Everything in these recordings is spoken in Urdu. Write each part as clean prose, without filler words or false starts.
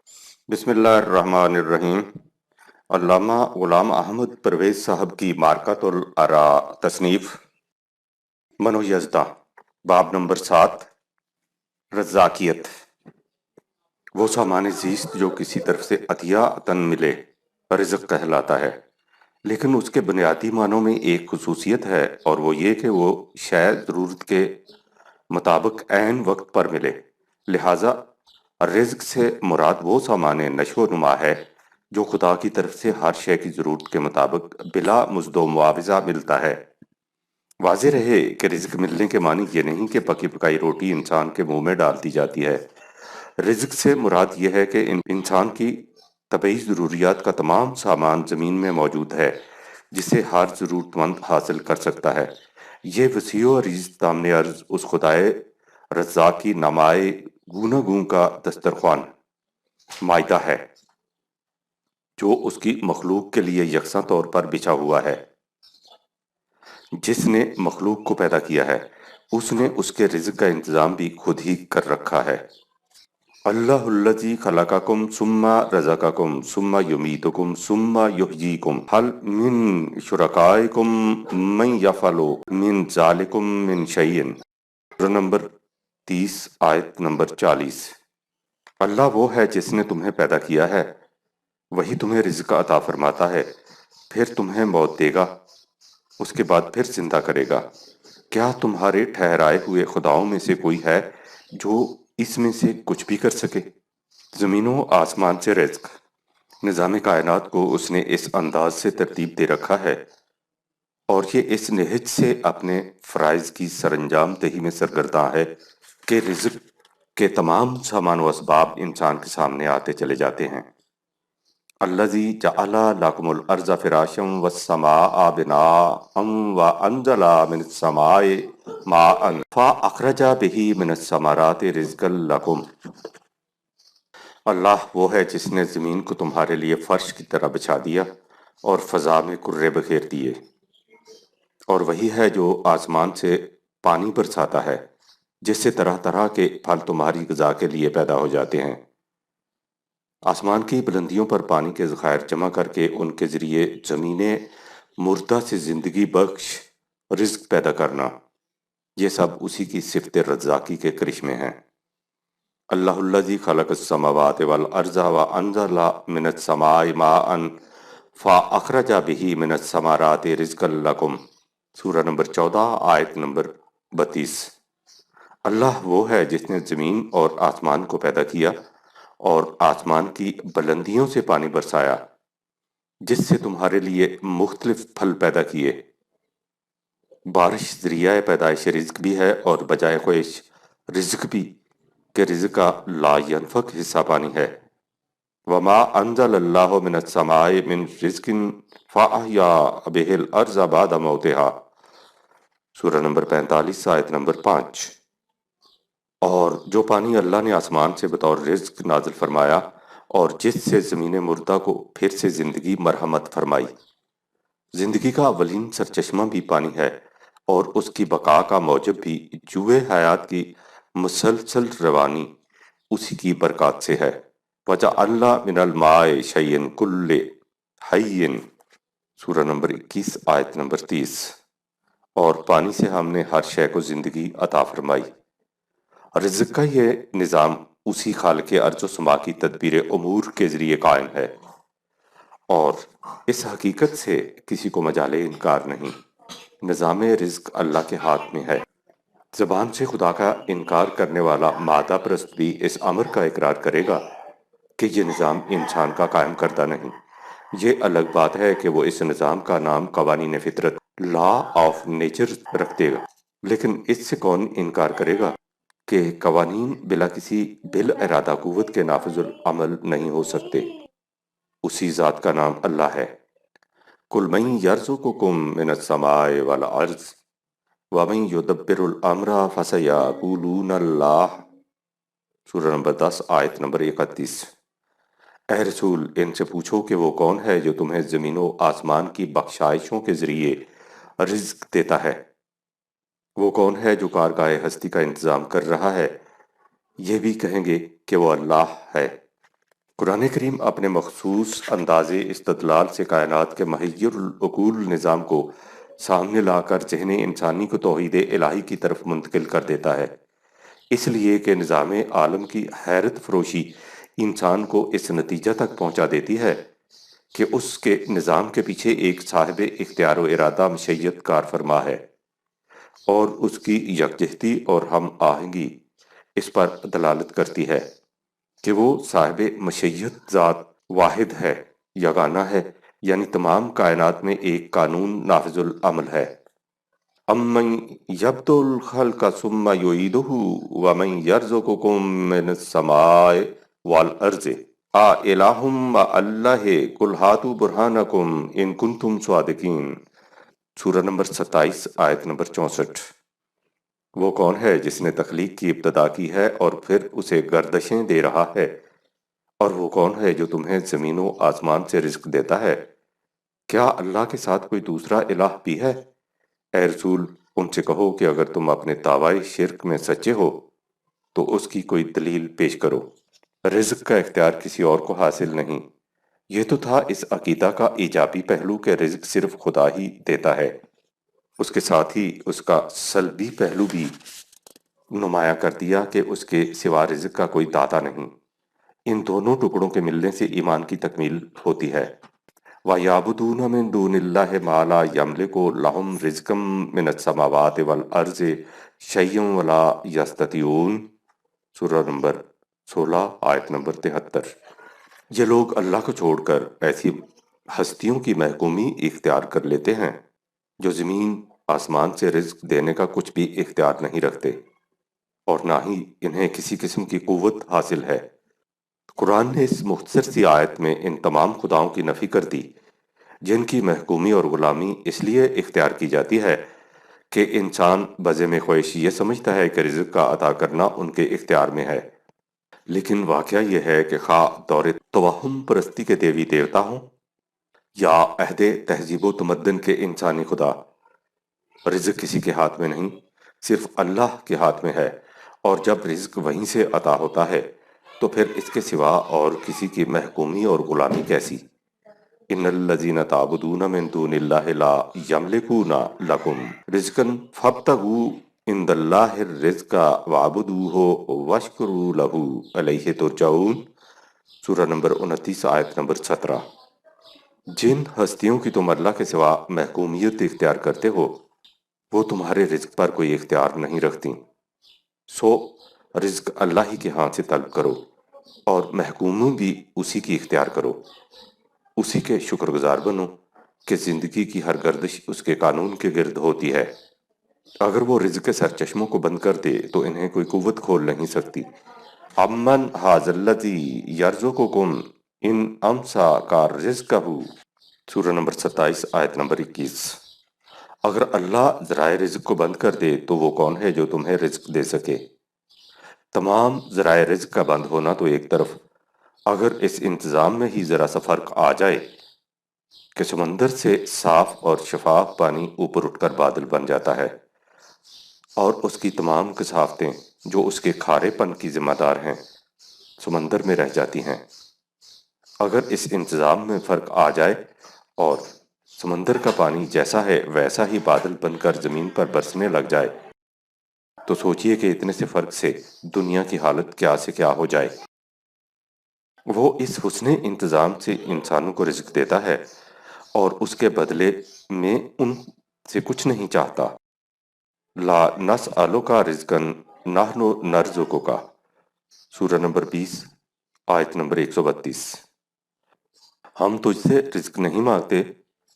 بسم اللہ الرحمن الرحیم۔ علامہ غلام احمد پرویز صاحب کی مارکۃ الآراء تصنیف منو یزداں، باب نمبر 7، رزاقیت۔ وہ سامان زیست جو کسی طرف سے عطیہ عطن ملے رزق کہلاتا ہے، لیکن اس کے بنیادی معنوں میں ایک خصوصیت ہے، اور وہ یہ کہ وہ شے ضرورت کے مطابق عین وقت پر ملے۔ لہٰذا رزق سے مراد وہ سامان نشو و نما ہے جو خدا کی طرف سے ہر شے کی ضرورت کے مطابق بلا مزد و معاوضہ ملتا ہے۔ واضح رہے کہ رزق ملنے کے معنی یہ نہیں کہ پکی پکائی روٹی انسان کے منہ میں ڈال دی جاتی ہے۔ رزق سے مراد یہ ہے کہ انسان کی طبعی ضروریات کا تمام سامان زمین میں موجود ہے جسے ہر ضرورت مند حاصل کر سکتا ہے۔ یہ وسیع و عریض دامن عرض اس خدائے رزاق کی نمائے گوناگوں کا دسترخوان مائدہ ہے جو اس کی مخلوق کے لیے یکساں طور پر بچھا ہوا ہے۔ جس نے مخلوق کو پیدا کیا ہے اس نے اس کے رزق کا انتظام بھی خود ہی کر رکھا ہے۔ اللہ الذی خلقکم ثم رزقکم ثم یمیتکم ثم یحییکم هل من شرکائکم من یفعل من ذلکم من شیء۔ سورہ نمبر 30 آیت نمبر 40۔ اللہ وہ ہے جس نے تمہیں پیدا کیا ہے، وہی تمہیں رزق عطا فرماتا ہے، پھر تمہیں موت دے گا، اس کے بعد پھر زندہ کرے گا۔ کیا تمہارے ٹھہرائے ہوئے خداؤں میں سے کوئی ہے جو اس میں سے کچھ بھی کر سکے؟ زمین و آسمان سے رزق، نظام کائنات کو اس نے اس انداز سے ترتیب دے رکھا ہے اور یہ اس نہج سے اپنے فرائض کی سرانجام دہی میں سرگرداں ہے کہ رزق کے تمام سامان و اسباب انسان کے سامنے آتے چلے جاتے ہیں۔ الذی جعل لکم الارض فراشا والسماء بناء وانزل من السماء ماء فاخرج به من الثمرات رزقا لکم۔ اللہ وہ ہے جس نے زمین کو تمہارے لیے فرش کی طرح بچھا دیا اور فضا میں کرے بکھیر دیے، اور وہی ہے جو آسمان سے پانی برساتا ہے جس سے طرح طرح کے پھل تمہاری غذا کے لیے پیدا ہو جاتے ہیں۔ آسمان کی بلندیوں پر پانی کے ذخائر جمع کر کے ان کے ذریعے زمین مردہ سے زندگی بخش رزق پیدا کرنا، یہ سب اسی کی صفت رزاقی کے کرشمے ہیں۔ اللہ الذی خلق السماوات والارض وانزل من السماء ماء فاخرج به من الثمرات رزقا لکم۔ سورہ نمبر 14 آیت نمبر 32۔ اللہ وہ ہے جس نے زمین اور آسمان کو پیدا کیا اور آسمان کی بلندیوں سے پانی برسایا جس سے تمہارے لیے مختلف پھل پیدا کیے۔ بارش ذریعہ پیدائش رزق بھی ہے اور بجائے خواہش رزق بھی، کہ رزق کا لا ینفک حصہ پانی ہے۔ وما انزل اللہ من السماء من رزق فاحیا به الارض بعد موتها۔ سورہ نمبر 45 آیت نمبر 5۔ اور جو پانی اللہ نے آسمان سے بطور رزق نازل فرمایا اور جس سے زمین مردہ کو پھر سے زندگی مرحمت فرمائی۔ زندگی کا اولین سرچشمہ بھی پانی ہے اور اس کی بقا کا موجب بھی جوئے حیات کی مسلسل روانی اسی کی برکات سے ہے۔ وَجَعَلْنَا مِنَ الْمَاءِ شَيْءٍ كُلِّ حَيٍّ۔ سورہ نمبر 21 آیت نمبر 30۔ اور پانی سے ہم نے ہر شے کو زندگی عطا فرمائی۔ رزق کا یہ نظام اسی خالق ارض و سما کی تدبیر امور کے ذریعے قائم ہے، اور اس حقیقت سے کسی کو مجال انکار نہیں۔ نظام رزق اللہ کے ہاتھ میں ہے۔ زبان سے خدا کا انکار کرنے والا مادہ پرست بھی اس امر کا اقرار کرے گا کہ یہ نظام انسان کا قائم کردہ نہیں۔ یہ الگ بات ہے کہ وہ اس نظام کا نام قوانین فطرت لا آف نیچر رکھ دے گا، لیکن اس سے کون انکار کرے گا کہ قوانین بلا کسی بالارادہ قوت کے نافذ العمل نہیں ہو سکتے۔ اسی ذات کا نام اللہ ہے۔ قُلْ مَن يَرْزُقُكُم مِّنَ السَّمَاءِ وَالْأَرْضِ وَمَن يُدَبِّرُ الْأَمْرَ فَسَيَقُولُونَ اللَّهُ۔ سورہ نمبر 10 آیت نمبر 31۔ اے رسول، ان سے پوچھو کہ وہ کون ہے جو تمہیں زمین و آسمان کی بخشائشوں کے ذریعے رزق دیتا ہے؟ وہ کون ہے جو کارگاہ ہستی کا انتظام کر رہا ہے؟ یہ بھی کہیں گے کہ وہ اللہ ہے۔ قرآن کریم اپنے مخصوص انداز استدلال سے کائنات کے محیر العقول نظام کو سامنے لا کر ذہن انسانی کو توحید الہی کی طرف منتقل کر دیتا ہے، اس لیے کہ نظام عالم کی حیرت فروشی انسان کو اس نتیجہ تک پہنچا دیتی ہے کہ اس کے نظام کے پیچھے ایک صاحب اختیار و ارادہ مشیت کار فرما ہے، اور اس کی یکجہتی اور ہم آہنگی اس پر دلالت کرتی ہے کہ وہ صاحب مشیت ذات واحد ہے، یگانہ ہے، یعنی تمام کائنات میں ایک قانون نافذ العمل ہے۔ امن یبدأ الخلق ثم یعیدہ ومن یرزقکم من السماء والارض الہ مع اللہ قل ہاتوا برہانکم ان کنتم صادقین۔ سورہ نمبر 27 آیت نمبر 64۔ وہ کون ہے جس نے تخلیق کی ابتدا کی ہے اور پھر اسے گردشیں دے رہا ہے، اور وہ کون ہے جو تمہیں زمین و آسمان سے رزق دیتا ہے؟ کیا اللہ کے ساتھ کوئی دوسرا الہ بھی ہے؟ اے رسول، ان سے کہو کہ اگر تم اپنے دعوی شرک میں سچے ہو تو اس کی کوئی دلیل پیش کرو۔ رزق کا اختیار کسی اور کو حاصل نہیں۔ یہ تو تھا اس عقیدہ کا ایجابی پہلو کہ رزق صرف خدا ہی دیتا ہے، اس کے ساتھ ہی اس کا سلبی پہلو بھی نمایاں کر دیا کہ اس کے سوا رزق کا کوئی داتا نہیں۔ ان دونوں ٹکڑوں کے ملنے سے ایمان کی تکمیل ہوتی ہے۔ وَيَعْبُدُونَ مِن دُونِ اللَّهِ مَا لَا يَمْلِكُ لَهُمْ رِزْقًا مِنَ السَّمَاوَاتِ وَالْأَرْضِ شَيْئًا وَلَا يَسْتَطِيعُونَ۔ سورہ نمبر 16 آیت نمبر 73۔ یہ لوگ اللہ کو چھوڑ کر ایسی ہستیوں کی محکومی اختیار کر لیتے ہیں جو زمین آسمان سے رزق دینے کا کچھ بھی اختیار نہیں رکھتے، اور نہ ہی انہیں کسی قسم کی قوت حاصل ہے۔ قرآن نے اس مختصر سی آیت میں ان تمام خداؤں کی نفی کر دی جن کی محکومی اور غلامی اس لیے اختیار کی جاتی ہے کہ انسان بزم خواہش یہ سمجھتا ہے کہ رزق کا عطا کرنا ان کے اختیار میں ہے، لیکن واقعہ یہ ہے کہ خواہ دور توہم پرستی کے دیوی دیوتا ہوں یا عہد تہذیب و تمدن کے انسانی خدا، رزق کسی کے ہاتھ میں نہیں، صرف اللہ کے ہاتھ میں ہے، اور جب رزق وہیں سے عطا ہوتا ہے تو پھر اس کے سوا اور کسی کی محکومی اور غلامی کیسی؟ ان الذین تعبدون من دون اللہ لا یملکون لکم رزقا فابتغوا عند اللہ الرزق واعبدوہ واشکروا لہ الیہ ترجعون۔ سورہ نمبر 29 آیت نمبر 17۔ جن ہستیوں کی تم اللہ کے سوا محکومیت اختیار کرتے ہو وہ تمہارے رزق پر کوئی اختیار نہیں رکھتی، سو رزق اللہ ہی کے ہاتھ سے طلب کرو اور محکومی بھی اسی کی اختیار کرو، اسی کے شکر گزار بنو کہ زندگی کی ہر گردش اس کے قانون کے گرد ہوتی ہے۔ اگر وہ رزق کے سرچشموں کو بند کر دے تو انہیں کوئی قوت کھول نہیں سکتی۔ امن ھذا الذی یرزقکم ان امسک رزقہ۔ سورہ نمبر 27 آیت نمبر 21۔ اگر اللہ ذرائع رزق کو بند کر دے تو وہ کون ہے جو تمہیں رزق دے سکے؟ تمام ذرائع رزق کا بند ہونا تو ایک طرف، اگر اس انتظام میں ہی ذرا سا فرق آ جائے کہ سمندر سے صاف اور شفاف پانی اوپر اٹھ کر بادل بن جاتا ہے اور اس کی تمام کثافتیں جو اس کے کھارے پن کی ذمہ دار ہیں سمندر میں رہ جاتی ہیں، اگر اس انتظام میں فرق آ جائے اور سمندر کا پانی جیسا ہے ویسا ہی بادل بن کر زمین پر برسنے لگ جائے تو سوچئے کہ اتنے سے فرق سے دنیا کی حالت کیا سے کیا ہو جائے۔ وہ اس حسن انتظام سے انسانوں کو رزق دیتا ہے اور اس کے بدلے میں ان سے کچھ نہیں چاہتا۔ لا نسألک رزقا نحن نرزقک۔ سورہ نمبر 20 آیت نمبر 132۔ ہم تجھ سے رزق نہیں مانگتے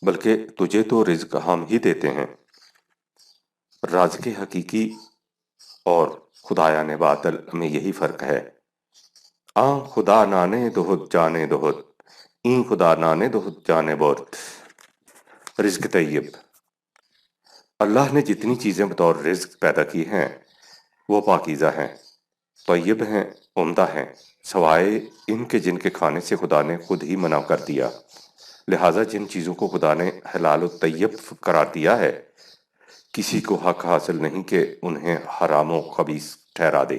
بلکہ تجھے تو رزق ہم ہی دیتے ہیں۔ رازق حقیقی اور خدایان باطل میں یہی فرق ہے۔ آن خدا نانے دہت جانے دہت این خدا نانے دہت جانے بورت۔ رزق طیب۔ اللہ نے جتنی چیزیں بطور رزق پیدا کی ہیں وہ پاکیزہ ہیں، طیب ہیں، عمدہ ہیں، سوائے ان کے جن کے کھانے سے خدا نے خود ہی منع کر دیا، لہٰذا جن چیزوں کو خدا نے حلال و طیب قرار دیا ہے کسی کو حق حاصل نہیں کہ انہیں حرام و خبیث ٹھہرا دے۔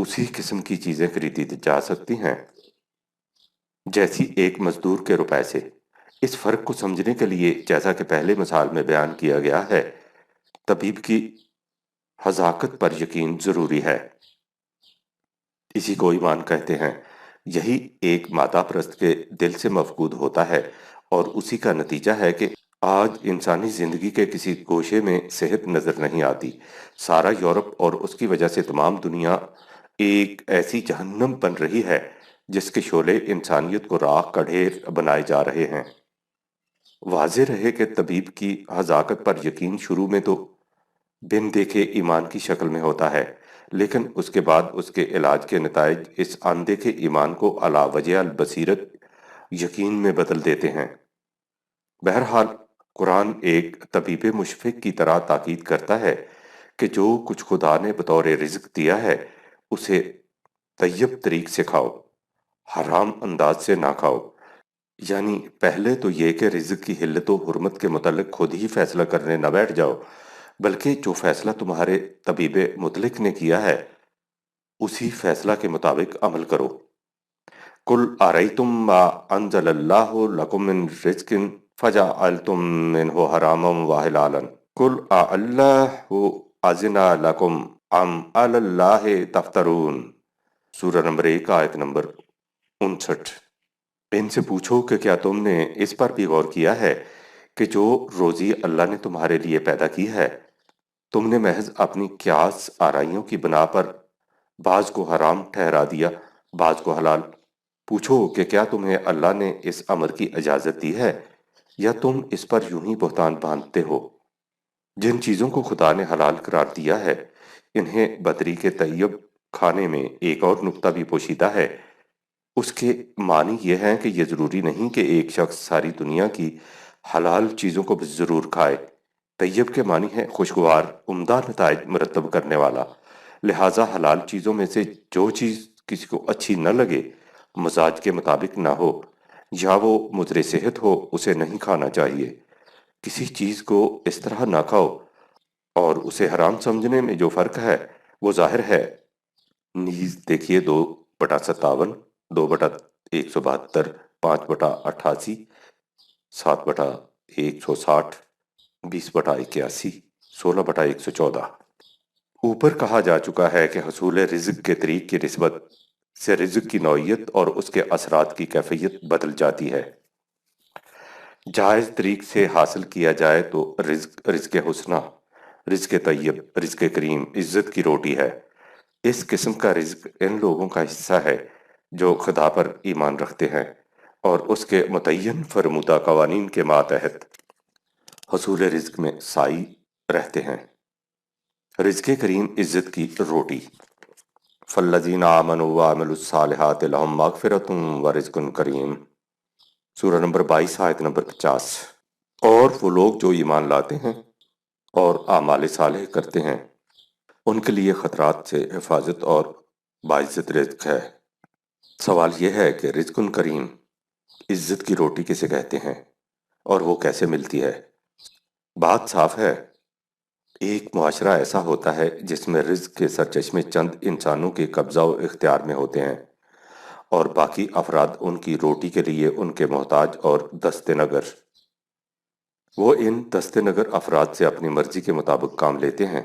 اسی قسم کی چیزیں خریدی جا سکتی ہیں جیسی ایک مزدور کے روپے سے۔ اس فرق کو سمجھنے کے لیے، جیسا کہ پہلے مثال میں بیان کیا گیا ہے، طبیب کی حذاقت پر یقین ضروری ہے۔ اسی کو ایمان کہتے ہیں۔ یہی ایک مادہ پرست کے دل سے مفقود ہوتا ہے، اور اسی کا نتیجہ ہے کہ آج انسانی زندگی کے کسی گوشے میں صحت نظر نہیں آتی۔ سارا یورپ اور اس کی وجہ سے تمام دنیا ایک ایسی جہنم بن رہی ہے جس کے شعلے انسانیت کو راکھ کا ڈھیر بنائے جا رہے ہیں۔ واضح رہے کہ طبیب کی حذاقت پر یقین شروع میں تو بن دیکھے ایمان کی شکل میں ہوتا ہے، لیکن اس کے بعد اس کے علاج کے نتائج اس اندیکھے ایمان کو علی وجہ البصیرت یقین میں بدل دیتے ہیں۔ بہرحال قرآن ایک طبیب مشفق کی طرح تاکید کرتا ہے کہ جو کچھ خدا نے بطور رزق دیا ہے اسے طیب طریق سے کھاؤ، حرام انداز سے نہ کھاؤ۔ یعنی پہلے تو یہ کہ رزق کی حلت و حرمت کے متعلق خود ہی فیصلہ کرنے نہ بیٹھ جاؤ، بلکہ جو فیصلہ تمہارے طبیب مطلق نے کیا ہے اسی فیصلہ کے مطابق عمل کرو۔ قُلْ أَرَأَيْتُمْ مَا أَنزَلَ اللَّهُ لَكُم مِّن رِّزْقٍ فَجَعَلْتُم مِّنْهُ حَرَامًا وَحَلَالًا قُلْ أَللَّهُ أَذِنَ لَكُمْ أَمْ عَلَى اللَّهِ تَفْتَرُونَ سورہ نمبر 1 آیت نمبر 59۔ ان سے پوچھو کہ کیا تم نے اس پر بھی غور کیا ہے کہ جو روزی اللہ نے تمہارے لیے پیدا کی ہے تم نے محض اپنی قیاس آرائیوں کی بنا پر بعض کو حرام ٹھہرا دیا، بعض کو حلال۔ پوچھو کہ کیا تمہیں اللہ نے اس امر کی اجازت دی ہے، یا تم اس پر یوں ہی بہتان باندھتے ہو؟ جن چیزوں کو خدا نے حلال قرار دیا ہے انہیں بطریق طیب کھانے میں ایک اور نکتہ بھی پوشیدہ ہے۔ اس کے معنی یہ ہیں کہ یہ ضروری نہیں کہ ایک شخص ساری دنیا کی حلال چیزوں کو ضرور کھائے۔ طیب کے معنی ہے خوشگوار، عمدہ نتائج مرتب کرنے والا۔ لہٰذا حلال چیزوں میں سے جو چیز کسی کو اچھی نہ لگے، مزاج کے مطابق نہ ہو، یا وہ مضر صحت ہو، اسے نہیں کھانا چاہیے۔ کسی چیز کو اس طرح نہ کھاؤ، اور اسے حرام سمجھنے میں جو فرق ہے وہ ظاہر ہے۔ نیز دیکھیے 2/57، 2/172، 5/88، 7/160، 20/81، 16/114۔ اوپر کہا جا چکا ہے کہ حصول رزق کے طریق کی نسبت سے رزق کی نوعیت اور اس کے اثرات کی کیفیت بدل جاتی ہے۔ جائز طریق سے حاصل کیا جائے تو رزق حسنہ، رزق طیب، رزق کریم، عزت کی روٹی ہے۔ اس قسم کا رزق ان لوگوں کا حصہ ہے جو خدا پر ایمان رکھتے ہیں اور اس کے متعین فرمودہ قوانین کے ماتحت حصول رزق میں سائی رہتے ہیں۔ رزق کریم، عزت کی روٹی۔ فَالَّذِينَ آمَنُوا وَعَمِلُوا الصَّالِحَاتِ لَهُم مَّغْفِرَةٌ وَرِزْقٌ کریم سورہ نمبر 22 آیت نمبر 50۔ اور وہ لوگ جو ایمان لاتے ہیں اور اعمال صالح کرتے ہیں ان کے لیے خطرات سے حفاظت اور باعزت رزق ہے۔ سوال یہ ہے کہ رزق کریم، عزت کی روٹی کسے کہتے ہیں اور وہ کیسے ملتی ہے؟ بات صاف ہے، ایک معاشرہ ایسا ہوتا ہے جس میں رزق کے سرچشمے چند انسانوں کے قبضہ و اختیار میں ہوتے ہیں، اور باقی افراد ان کی روٹی کے لیے ان کے محتاج اور دست نگر۔ وہ ان دست نگر افراد سے اپنی مرضی کے مطابق کام لیتے ہیں۔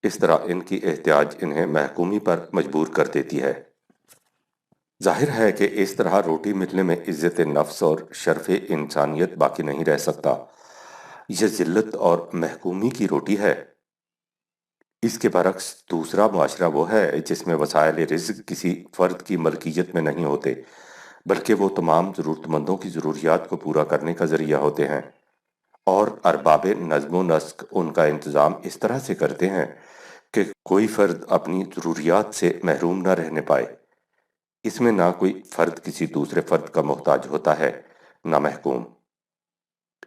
اس طرح ان کی احتیاج انہیں محکومی پر مجبور کر دیتی ہے۔ ظاہر ہے کہ اس طرح روٹی ملنے میں عزت نفس اور شرف انسانیت باقی نہیں رہ سکتا۔ یہ ذلت اور محکومی کی روٹی ہے۔ اس کے برعکس دوسرا معاشرہ وہ ہے جس میں وسائل رزق کسی فرد کی ملکیت میں نہیں ہوتے، بلکہ وہ تمام ضرورت مندوں کی ضروریات کو پورا کرنے کا ذریعہ ہوتے ہیں، اور ارباب نظم و نسق ان کا انتظام اس طرح سے کرتے ہیں کہ کوئی فرد اپنی ضروریات سے محروم نہ رہنے پائے۔ اس میں نہ کوئی فرد کسی دوسرے فرد کا محتاج ہوتا ہے، نہ محکوم۔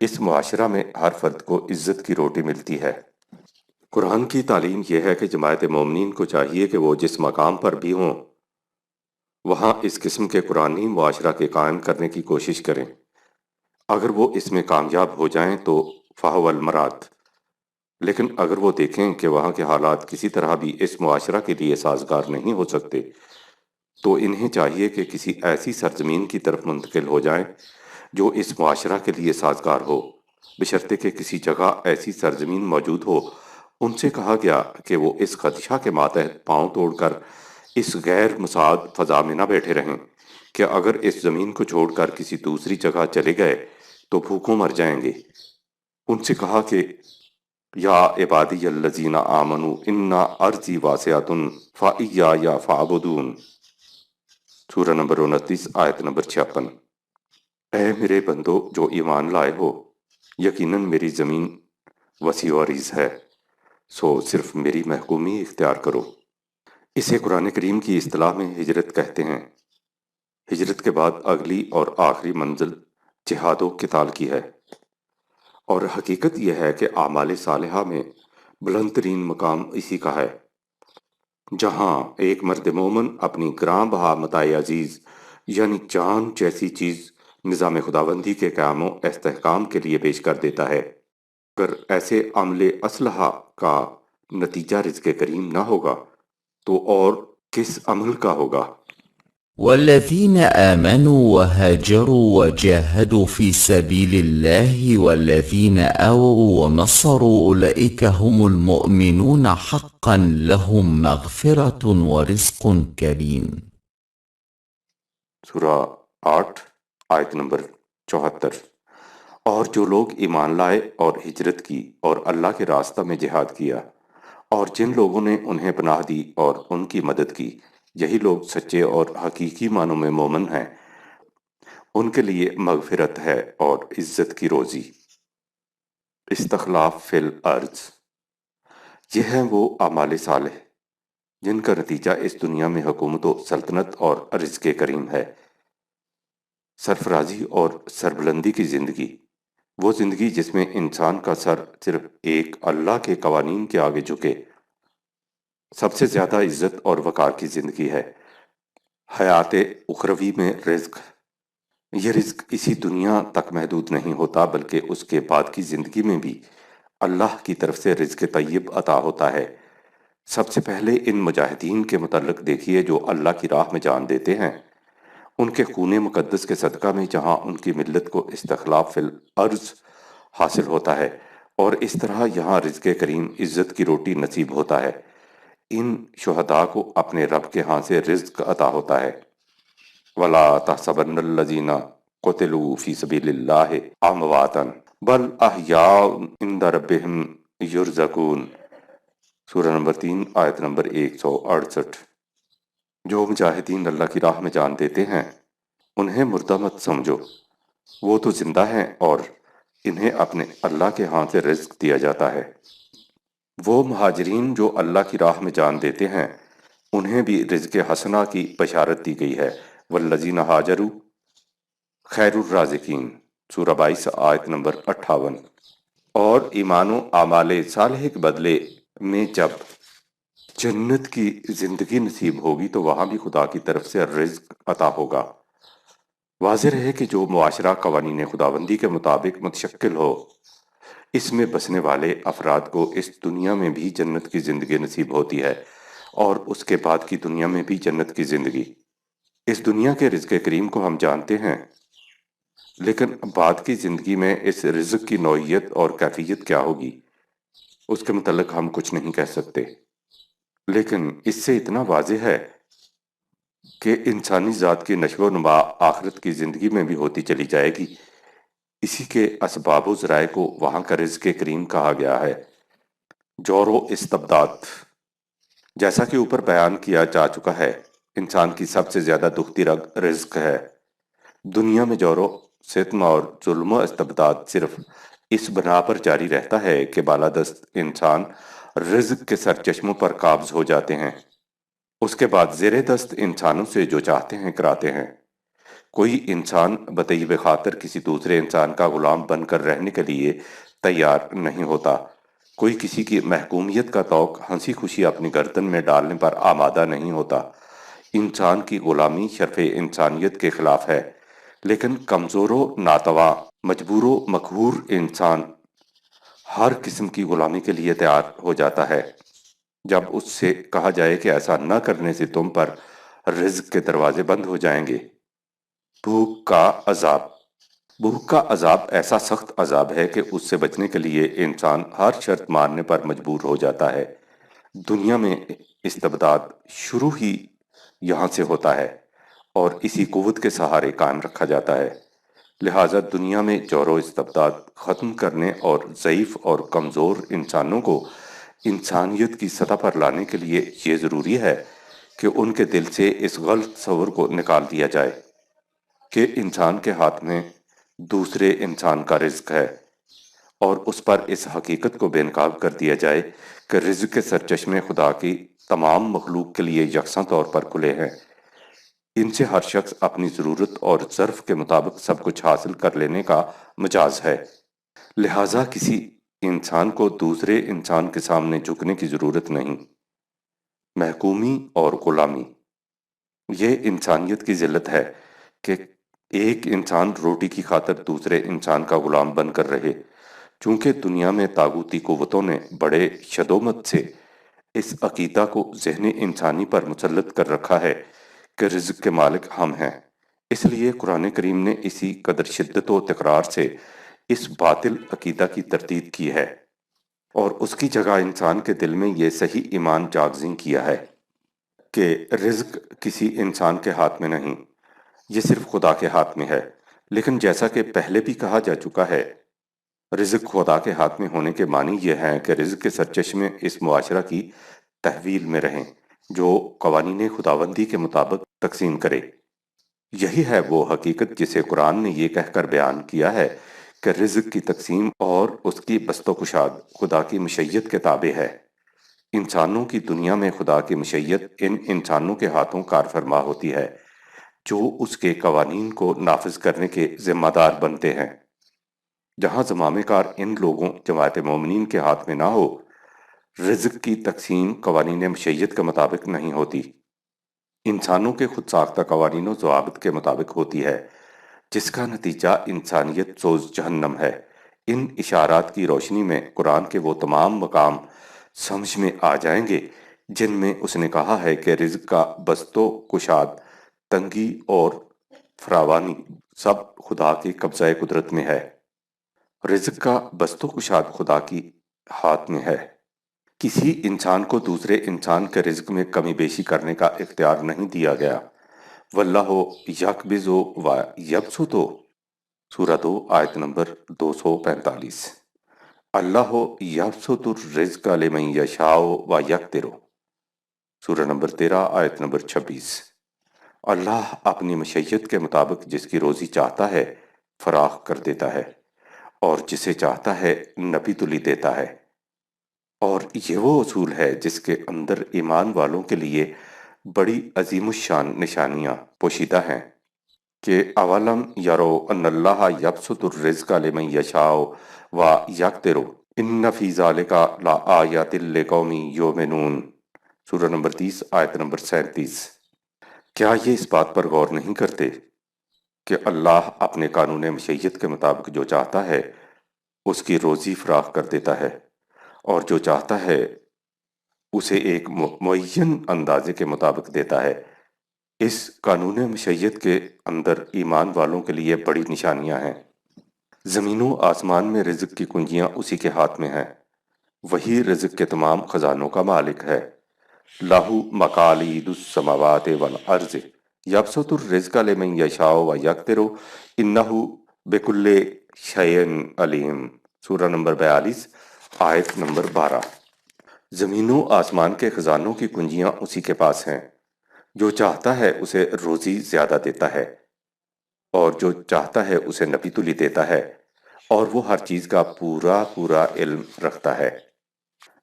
اس معاشرہ میں ہر فرد کو عزت کی روٹی ملتی ہے۔ قرآن کی تعلیم یہ ہے کہ جماعت مومنین کو چاہیے کہ وہ جس مقام پر بھی ہوں وہاں اس قسم کے قرآنی معاشرہ کے قائم کرنے کی کوشش کریں۔ اگر وہ اس میں کامیاب ہو جائیں تو فہو المراد، لیکن اگر وہ دیکھیں کہ وہاں کے حالات کسی طرح بھی اس معاشرہ کے لیے سازگار نہیں ہو سکتے تو انہیں چاہیے کہ کسی ایسی سرزمین کی طرف منتقل ہو جائیں جو اس معاشرہ کے لیے سازگار ہو، بشرطے کہ کسی جگہ ایسی سرزمین موجود ہو۔ ان سے کہا گیا کہ وہ اس خدشہ کے ماتحت پاؤں توڑ کر اس غیر مساعد فضا میں نہ بیٹھے رہیں کہ اگر اس زمین کو چھوڑ کر کسی دوسری جگہ چلے گئے تو بھوکوں مر جائیں گے۔ ان سے کہا کہ یا عبادی الذین آمنوا ان ارضی واسعۃ فإیایا فاعبدون، سورہ نمبر 29 آیت نمبر 56۔ اے میرے بندو جو ایمان لائے ہو، یقیناً میری زمین وسیع و عریض ہے، سو صرف میری محکومی اختیار کرو۔ اسے قرآن کریم کی اصطلاح میں ہجرت کہتے ہیں۔ ہجرت کے بعد اگلی اور آخری منزل جہاد و قتال کی ہے، اور حقیقت یہ ہے کہ اعمال صالحہ میں بلند ترین مقام اسی کا ہے، جہاں ایک مرد مومن اپنی گراں بہا متاع عزیز یعنی جان جیسی چیز نظام خداوندی کے قیام و استحکام کے لیے پیش کر دیتا ہے۔ اگر ایسے عمل اصلحہ کا نتیجہ رزق کریم نہ ہوگا تو اور کس عمل کا ہوگا؟ والذين آمنوا وهاجروا وجاهدوا في سبيل الله والذين آووا ونصروا أولئك هم المؤمنون حقا لهم مغفرة ورزق كريم۔ سورہ 8 آیت نمبر 74۔ اور جو لوگ ایمان لائے اور ہجرت کی اور اللہ کے راستہ میں جہاد کیا، اور جن لوگوں نے انہیں پناہ دی اور ان کی مدد کی، یہی لوگ سچے اور حقیقی معنوں میں مومن ہیں، ان کے لیے مغفرت ہے اور عزت کی روزی۔ استخلاف فی الارض، یہ ہیں وہ اعمال صالح جن کا نتیجہ اس دنیا میں حکومت و سلطنت اور رزق کریم ہے، سرفرازی اور سربلندی کی زندگی، وہ زندگی جس میں انسان کا سر صرف ایک اللہ کے قوانین کے آگے جھکے، سب سے زیادہ عزت اور وقار کی زندگی ہے۔ حیات اخروی میں رزق، یہ رزق اسی دنیا تک محدود نہیں ہوتا بلکہ اس کے بعد کی زندگی میں بھی اللہ کی طرف سے رزق طیب عطا ہوتا ہے۔ سب سے پہلے ان مجاہدین کے متعلق دیکھیے جو اللہ کی راہ میں جان دیتے ہیں، ان کے خون مقدس کے صدقہ میں جہاں ان کی ملت کو استخلاف فی الارض حاصل ہوتا ہے، اور اس طرح یہاں رزق کریم عزت کی روٹی نصیب ہوتا ہے، ان شہداء کو اپنے رب کے ہاں سے رزق عطا ہوتا ہے۔ وَلَا تَحْسَبَنَّ الَّذِينَ قُتِلُوا فِي سَبِيلِ اللَّهِ أَمْوَاتًا بَلْ أَحْيَاءٌ عِندَ رَبِّهِمْ يُرْزَقُونَ، سورہ نمبر 3 آیت نمبر 168۔ جو مجاہدین اللہ کی راہ میں جان دیتے ہیں انہیں مردہ مت سمجھو، وہ تو زندہ ہیں اور انہیں اپنے اللہ کے ہاں سے رزق دیا جاتا ہے۔ وہ مہاجرین جو اللہ کی راہ میں جان دیتے ہیں انہیں بھی رزق حسنہ کی بشارت دی گئی ہے۔ والذین ہاجروا خیر الرازقین، سورہ 22 آیت نمبر 58۔ اور ایمان و اعمال صالح کے بدلے میں جب جنت کی زندگی نصیب ہوگی تو وہاں بھی خدا کی طرف سے رزق عطا ہوگا۔ واضح رہے کہ جو معاشرہ قوانین خداوندی کے مطابق متشکل ہو، اس میں بسنے والے افراد کو اس دنیا میں بھی جنت کی زندگی نصیب ہوتی ہے اور اس کے بعد کی دنیا میں بھی جنت کی زندگی۔ اس دنیا کے رزق کریم کو ہم جانتے ہیں، لیکن بعد کی زندگی میں اس رزق کی نوعیت اور کیفیت کیا ہوگی اس کے متعلق ہم کچھ نہیں کہہ سکتے، لیکن اس سے اتنا واضح ہے کہ انسانی ذات کی نشو و نما آخرت کی زندگی میں بھی ہوتی چلی جائے گی۔ اسی کے اسباب و ذرائع کو وہاں کا رزق کریم کہا گیا ہے۔ جور و استبداد، جیسا کہ اوپر بیان کیا جا چکا ہے، انسان کی سب سے زیادہ دکھتی رگ رزق ہے۔ دنیا میں جور و ستم اور ظلم و استبداد صرف اس بنا پر جاری رہتا ہے کہ بالادست انسان رزق کے سرچشموں پر قابض ہو جاتے ہیں، اس کے بعد زیر دست انسانوں سے جو چاہتے ہیں کراتے ہیں۔ کوئی انسان بطیب خاطر کسی دوسرے انسان کا غلام بن کر رہنے کے لیے تیار نہیں ہوتا، کوئی کسی کی محکومیت کا طوق ہنسی خوشی اپنی گردن میں ڈالنے پر آمادہ نہیں ہوتا۔ انسان کی غلامی شرف انسانیت کے خلاف ہے، لیکن کمزور و ناتواں، مجبور و مقہور انسان ہر قسم کی غلامی کے لیے تیار ہو جاتا ہے جب اس سے کہا جائے کہ ایسا نہ کرنے سے تم پر رزق کے دروازے بند ہو جائیں گے۔ بھوک کا عذاب۔ بھوک کا عذاب ایسا سخت عذاب ہے کہ اس سے بچنے کے لیے انسان ہر شرط ماننے پر مجبور ہو جاتا ہے۔ دنیا میں استبداد شروع ہی یہاں سے ہوتا ہے اور اسی قوت کے سہارے قائم رکھا جاتا ہے۔ لہٰذا دنیا میں جور و استبداد ختم کرنے اور ضعیف اور کمزور انسانوں کو انسانیت کی سطح پر لانے کے لیے یہ ضروری ہے کہ ان کے دل سے اس غلط تصور کو نکال دیا جائے کہ انسان کے ہاتھ میں دوسرے انسان کا رزق ہے، اور اس پر اس حقیقت کو بے نقاب کر دیا جائے کہ رزق کے سرچشمے خدا کی تمام مخلوق کے لیے یکساں طور پر کھلے ہیں۔ ان سے ہر شخص اپنی ضرورت اور ظرف کے مطابق سب کچھ حاصل کر لینے کا مجاز ہے۔ لہٰذا کسی انسان کو دوسرے انسان کے سامنے جھکنے کی ضرورت نہیں۔ محکومی اور غلامی، یہ انسانیت کی ذلت ہے کہ ایک انسان روٹی کی خاطر دوسرے انسان کا غلام بن کر رہے۔ چونکہ دنیا میں طاغوتی قوتوں نے بڑے شدومت سے اس عقیدہ کو ذہن انسانی پر مسلط کر رکھا ہے کہ رزق کے مالک ہم ہیں، اس لیے قرآن کریم نے اسی قدر شدت و تکرار سے اس باطل عقیدہ کی تردید کی ہے اور اس کی جگہ انسان کے دل میں یہ صحیح ایمان جاگزیں کیا ہے کہ رزق کسی انسان کے ہاتھ میں نہیں، یہ صرف خدا کے ہاتھ میں ہے۔ لیکن جیسا کہ پہلے بھی کہا جا چکا ہے، رزق خدا کے ہاتھ میں ہونے کے معنی یہ ہیں کہ رزق کے سرچشمے اس معاشرہ کی تحویل میں رہیں جو قوانین خداوندی کے مطابق تقسیم کرے۔ یہی ہے وہ حقیقت جسے قرآن نے یہ کہہ کر بیان کیا ہے کہ رزق کی تقسیم اور اس کی بسط و کشاد خدا کی مشیت کے تابع ہے۔ انسانوں کی دنیا میں خدا کی مشیت ان انسانوں کے ہاتھوں کار فرما ہوتی ہے جو اس کے قوانین کو نافذ کرنے کے ذمہ دار بنتے ہیں۔ جہاں زمامے کار ان لوگوں جماعت مومنین کے ہاتھ میں نہ ہو، رزق کی تقسیم قوانین مشیت کے مطابق نہیں ہوتی، انسانوں کے خود ساختہ قوانین و ضوابط کے مطابق ہوتی ہے، جس کا نتیجہ انسانیت سوز جہنم ہے۔ ان اشارات کی روشنی میں قرآن کے وہ تمام مقام سمجھ میں آ جائیں گے جن میں اس نے کہا ہے کہ رزق کا بسط و کشاد، تنگی اور فراوانی سب خدا کی قبضہ قدرت میں ہے۔ رزق کا بسط و کشاد خدا کی ہاتھ میں ہے۔ کسی انسان کو دوسرے انسان کے رزق میں کمی بیشی کرنے کا اختیار نہیں دیا گیا۔ واللہ یقبض و یبسط، سورہ 2 آیت نمبر 245۔ اللہ یبسط الرزق لمن یشاء و یقدر، سورہ نمبر 13 آیت نمبر 26۔ اللہ اپنی مشیت کے مطابق جس کی روزی چاہتا ہے فراخ کر دیتا ہے اور جسے چاہتا ہے نپی تلی دیتا ہے۔ اور یہ وہ اصول ہے جس کے اندر ایمان والوں کے لیے بڑی عظیم الشان نشانیاں پوشیدہ ہیں کہ اولم یرو ان اللہ یبسط الرزق لمن یشاء و یقدر ان فی ذلک لآیات لقوم یؤمنون، سورہ نمبر 30 آیت نمبر 37۔ کیا یہ اس بات پر غور نہیں کرتے کہ اللہ اپنے قانون مشیت کے مطابق جو چاہتا ہے اس کی روزی فراخ کر دیتا ہے اور جو چاہتا ہے اسے ایک معین اندازے کے مطابق دیتا ہے۔ اس قانون مشیت کے اندر ایمان والوں کے لیے بڑی نشانیاں ہیں۔ زمین و آسمان میں رزق کی کنجیاں اسی کے ہاتھ میں ہیں، وہی رزق کے تمام خزانوں کا مالک ہے۔ لَهُ مَقَالِيدُ السَّمَاوَاتِ وَالْأَرْضِ یبسط الرزق لمن یشاء و یقدر انہ بکل شیء علیم، سورہ نمبر 42 آیت نمبر 12۔ زمین و آسمان کے خزانوں کی کنجیاں اسی کے پاس ہیں، جو چاہتا ہے اسے روزی زیادہ دیتا ہے اور جو چاہتا ہے اسے نپی تلی دیتا ہے، اور وہ ہر چیز کا پورا پورا علم رکھتا ہے۔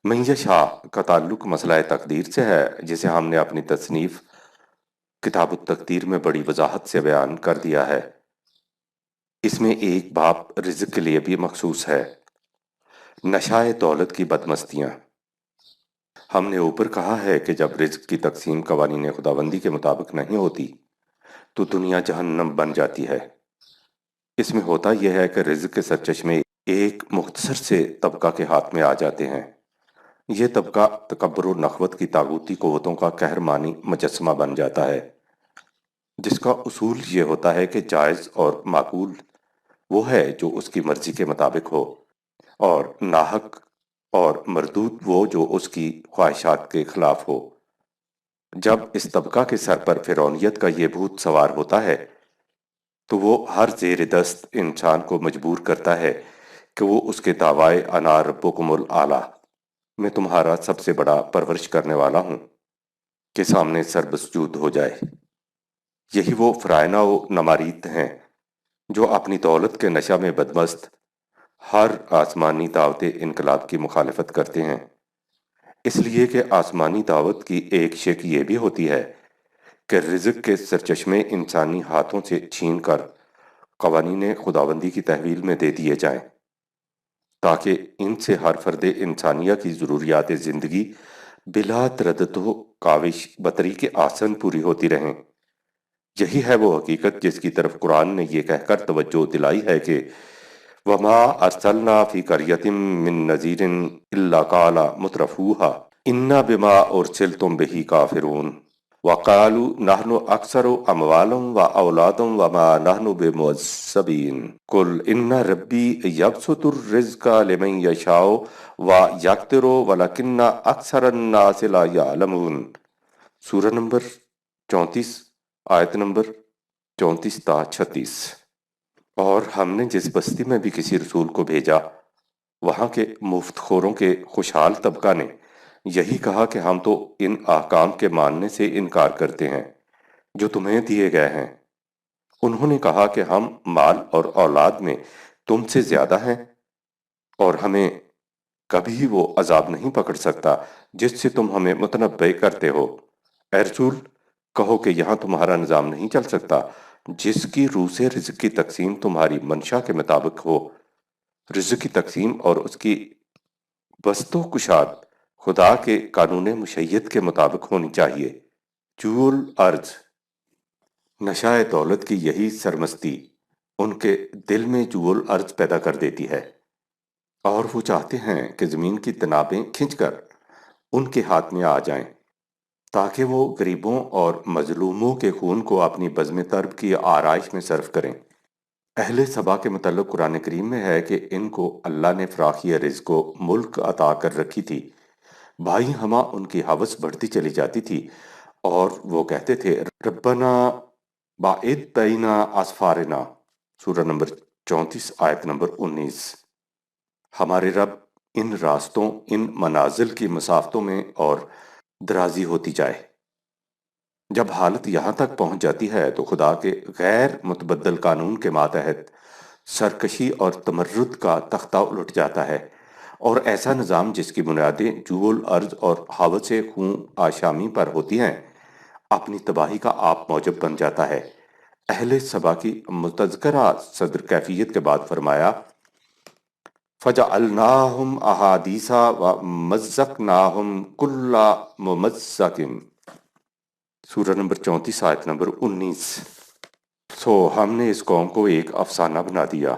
من یشاء کا تعلق مسئلہ تقدیر سے ہے، جسے ہم نے اپنی تصنیف کتاب التقدیر میں بڑی وضاحت سے بیان کر دیا ہے۔ اس میں ایک باب رزق کے لیے بھی مخصوص ہے۔ نشاء دولت کی بدمستیاں۔ ہم نے اوپر کہا ہے کہ جب رزق کی تقسیم قوانین خداوندی کے مطابق نہیں ہوتی تو دنیا جہنم بن جاتی ہے۔ اس میں ہوتا یہ ہے کہ رزق کے سرچشمے ایک مختصر سے طبقہ کے ہاتھ میں آ جاتے ہیں۔ یہ طبقہ تکبر و نخوت کی طاغوتی قوتوں کا قہر مانی مجسمہ بن جاتا ہے، جس کا اصول یہ ہوتا ہے کہ جائز اور معقول وہ ہے جو اس کی مرضی کے مطابق ہو، اور ناحق اور مردود وہ جو اس کی خواہشات کے خلاف ہو۔ جب اس طبقہ کے سر پر فرعونیت کا یہ بھوت سوار ہوتا ہے تو وہ ہر زیر دست انسان کو مجبور کرتا ہے کہ وہ اس کے دعوائے انا ربکم الاعلیٰ، میں تمہارا سب سے بڑا پرورش کرنے والا ہوں، کے سامنے سر مسجود ہو جائے۔ یہی وہ فرائنہ و نمارید ہیں جو اپنی دولت کے نشہ میں بدمست ہر آسمانی دعوت انقلاب کی مخالفت کرتے ہیں، اس لیے کہ آسمانی دعوت کی ایک شک یہ بھی ہوتی ہے کہ رزق کے سرچشمے انسانی ہاتھوں سے چھین کر قوانین خداوندی کی تحویل میں دے دیے جائیں، تاکہ ان سے ہر فرد انسانیہ کی ضروریات زندگی بلا تردد و کاوش بطریق آسن پوری ہوتی رہیں۔ یہی ہے وہ حقیقت جس کی طرف قرآن نے یہ کہہ کر توجہ دلائی ہے کہ وَمَا أَرْسَلْنَا فِي قَرْيَةٍ مِّن نَّذِيرٍ إِلَّا قَالَ مُتْرَفُوهَا إِنَّا بِمَا أُرْسِلْتُم بِهِ كَافِرُونَ وَقَالُوا نَحْنُ أَكْثَرُ أَمْوَالًا وَأَوْلَادًا وَمَا نَحْنُ بِمُعَذَّبِينَ قُلْ إِنَّ رَبِّي يَبْسُطُ الرِّزْقَ لِمَن يَشَاءُ وَيَقْدِرُ وَلَكِنَّ أَكْثَرَ النَّاسِ لَا يَعْلَمُونَ۔ سورہ نمبر 34، آیت نمبر 34 تا 36۔ اور ہم نے جس بستی میں بھی کسی رسول کو بھیجا، وہاں کے مفت خوروں کے خوشحال طبقہ نے یہی کہا کہ ہم تو ان احکام کے ماننے سے انکار کرتے ہیں جو تمہیں دیے گئے ہیں۔ انہوں نے کہا کہ ہم مال اور اولاد میں تم سے زیادہ ہیں، اور ہمیں کبھی وہ عذاب نہیں پکڑ سکتا جس سے تم ہمیں متنبع کرتے ہو۔ اے رسول، کہو کہ یہاں تمہارا نظام نہیں چل سکتا جس کی روح سے رزق کی تقسیم تمہاری منشا کے مطابق ہو۔ رزق کی تقسیم اور اس کی بسط و کشاد خدا کے قانون مشیت کے مطابق ہونی چاہیے۔ جوع الارض، نشہ دولت کی یہی سرمستی ان کے دل میں جوع الارض پیدا کر دیتی ہے، اور وہ چاہتے ہیں کہ زمین کی تنابیں کھنچ کر ان کے ہاتھ میں آ جائیں تاکہ وہ غریبوں اور مظلوموں کے خون کو اپنی بزم طرب کی آرائش میں صرف کریں۔ اہل سبا کے متعلق قرآن کریم میں ہے کہ ان کو اللہ نے فراخی رزق و ملک عطا کر رکھی تھی، بھائی ہمہ ان کی ہوس بڑھتی چلی جاتی تھی، اور وہ کہتے تھے ربنا باعد بین اسفارنا، سورہ نمبر 34 آیت نمبر 19۔ ہمارے رب ان راستوں، ان منازل کی مسافتوں میں اور درازی ہوتی جائے۔ جب حالت یہاں تک پہنچ جاتی ہے تو خدا کے غیر متبدل قانون کے ماتحت سرکشی اور تمرد کا تختہ الٹ جاتا ہے، اور ایسا نظام جس کی بنیادیں جوع الارض اور ہوس خون آشامی پر ہوتی ہیں اپنی تباہی کا آپ موجب بن جاتا ہے۔ اہل سبا کی متذکرہ صدر کیفیت کے بعد فرمایا فَجَعَلْنَاهُمْ أَحَادِيثَ وَمَزَّقْنَاهُمْ كُلَّ مُمَزَّقٍ، سورہ نمبر 34 آیت نمبر 19۔ سو ہم نے اس قوم کو ایک افسانہ بنا دیا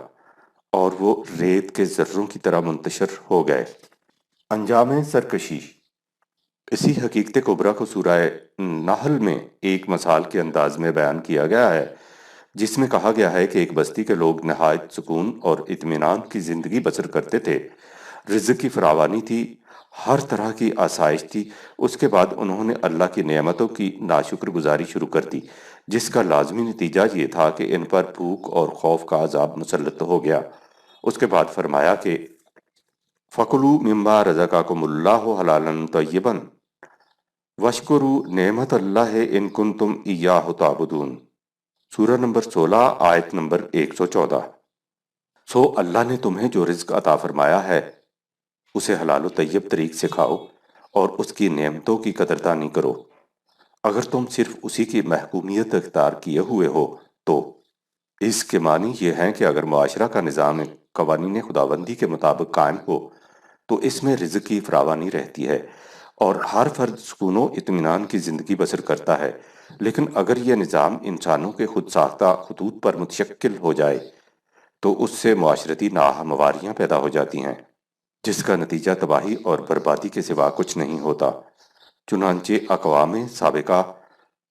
اور وہ ریت کے ذروں کی طرح منتشر ہو گئے۔ انجام سرکشی، اسی حقیقت کبریٰ کو سورہ نحل میں ایک مثال کے انداز میں بیان کیا گیا ہے، جس میں کہا گیا ہے کہ ایک بستی کے لوگ نہایت سکون اور اطمینان کی زندگی بسر کرتے تھے، رزق کی فراوانی تھی، ہر طرح کی آسائش تھی۔ اس کے بعد انہوں نے اللہ کی نعمتوں کی ناشکر گزاری شروع کر دی، جس کا لازمی نتیجہ یہ تھا کہ ان پر بھوک اور خوف کا عذاب مسلط ہو گیا۔ اس کے بعد فرمایا کہ فَكُلُوا مِمَّا رَزَقَكُمُ اللَّهُ حَلَالًا طَيِّبًا وَاشْكُرُوا نِعْمَتَ اللَّهِ إِن كُنتُمْ إِيَّاهُ تَعْبُدُونَ، سورہ نمبر 16 آیت نمبر 114۔ سو اللہ نے تمہیں جو رزق عطا فرمایا ہے اسے حلال و طیب طریق سے کھاؤ اور اس کی نعمتوں کی قدردانی کرو۔ اگر تم صرف اسی کی محکومیت اختیار کیے ہوئے ہو تو اس کے معنی یہ ہیں کہ اگر معاشرہ کا نظام قوانین خداوندی کے مطابق قائم ہو تو اس میں رزق کی فراوانی رہتی ہے اور ہر فرد سکون و اطمینان کی زندگی بسر کرتا ہے۔ لیکن اگر یہ نظام انسانوں کے خود ساختہ خطوط پر متشکل ہو جائے تو اس سے معاشرتی ناہمواریاں پیدا ہو جاتی ہیں، جس کا نتیجہ تباہی اور بربادی کے سوا کچھ نہیں ہوتا۔ چنانچہ اقوام سابقہ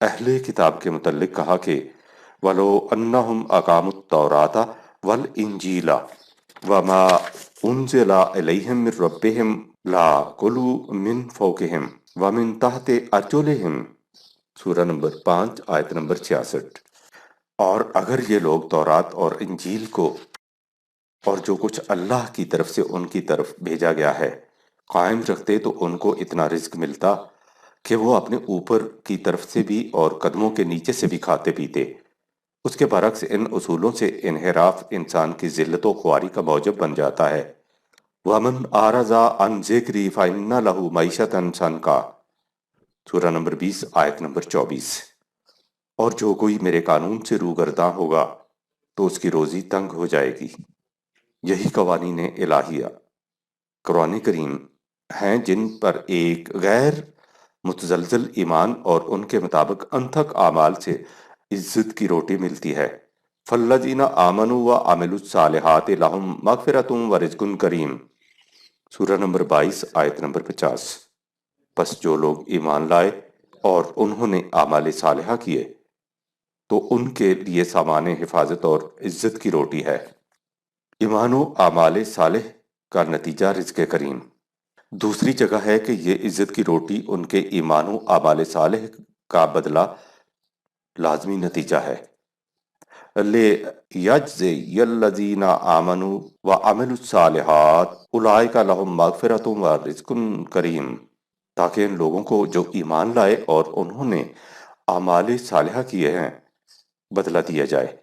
اہل کتاب کے متعلق کہا کہ وَلَوْ أَنَّهُمْ أَقَامُوا التَّوْرَاةَ وَالْإِنْجِيلَ وَمَا أُنزِلَ إِلَيْهِم مِّن رَّبِّهِمْ لَأَكُلُوا مِن فَوْقِهِمْ وَمِن تَحْتِ أَرْجُلِهِمْ، سورہ نمبر 5 آیت نمبر 66۔ اور اگر یہ لوگ تورات اور انجیل کو اور جو کچھ اللہ کی طرف سے ان کی طرف بھیجا گیا ہے قائم رکھتے تو ان کو اتنا رزق ملتا کہ وہ اپنے اوپر کی طرف سے بھی اور قدموں کے نیچے سے بھی کھاتے پیتے۔ اس کے برعکس ان اصولوں سے انحراف انسان کی ذلت و خواری کا موجب بن جاتا ہے۔ وَمَنْ أَعْرَضَ عَنْ ذِكْرِي فَإِنَّ لَهُ مَعِيشَةً ضَنْكًا، سورہ نمبر 20 آیت نمبر 24۔ اور جو کوئی میرے قانون سے روگرداں ہوگا تو اس کی روزی تنگ ہو جائے گی۔ یہی قوانین الہیہ قرآن کریم ہیں جن پر ایک غیر متزلزل ایمان اور ان کے مطابق انتھک اعمال سے عزت کی روٹی ملتی ہے۔ فَالَّذِينَ آمَنُوا وَعَمِلُوا الصَّالِحَاتِ لَهُم مَغْفِرَةٌ وَرِزْقٌ کریم، سورہ نمبر 22 آیت نمبر 50۔ پس جو لوگ ایمان لائے اور انہوں نے اعمال صالحہ کیے تو ان کے لیے سامان حفاظت اور عزت کی روٹی ہے۔ ایمان و اعمال صالح کا نتیجہ رزق کریم۔ دوسری جگہ ہے کہ یہ عزت کی روٹی ان کے ایمان و اعمال صالح کا بدلہ لازمی نتیجہ ہے۔ لِيَجْزِيَ الَّذِينَ آمَنُوا وَعَمِلُوا الصَّالِحَاتِ أُولَٰئِكَ لَهُم مَّغْفِرَةٌ وَرِزْقٌ کریم، تاکہ ان لوگوں کو جو ایمان لائے اور انہوں نے اعمال صالحہ کیے ہیں بدلہ دیا جائے،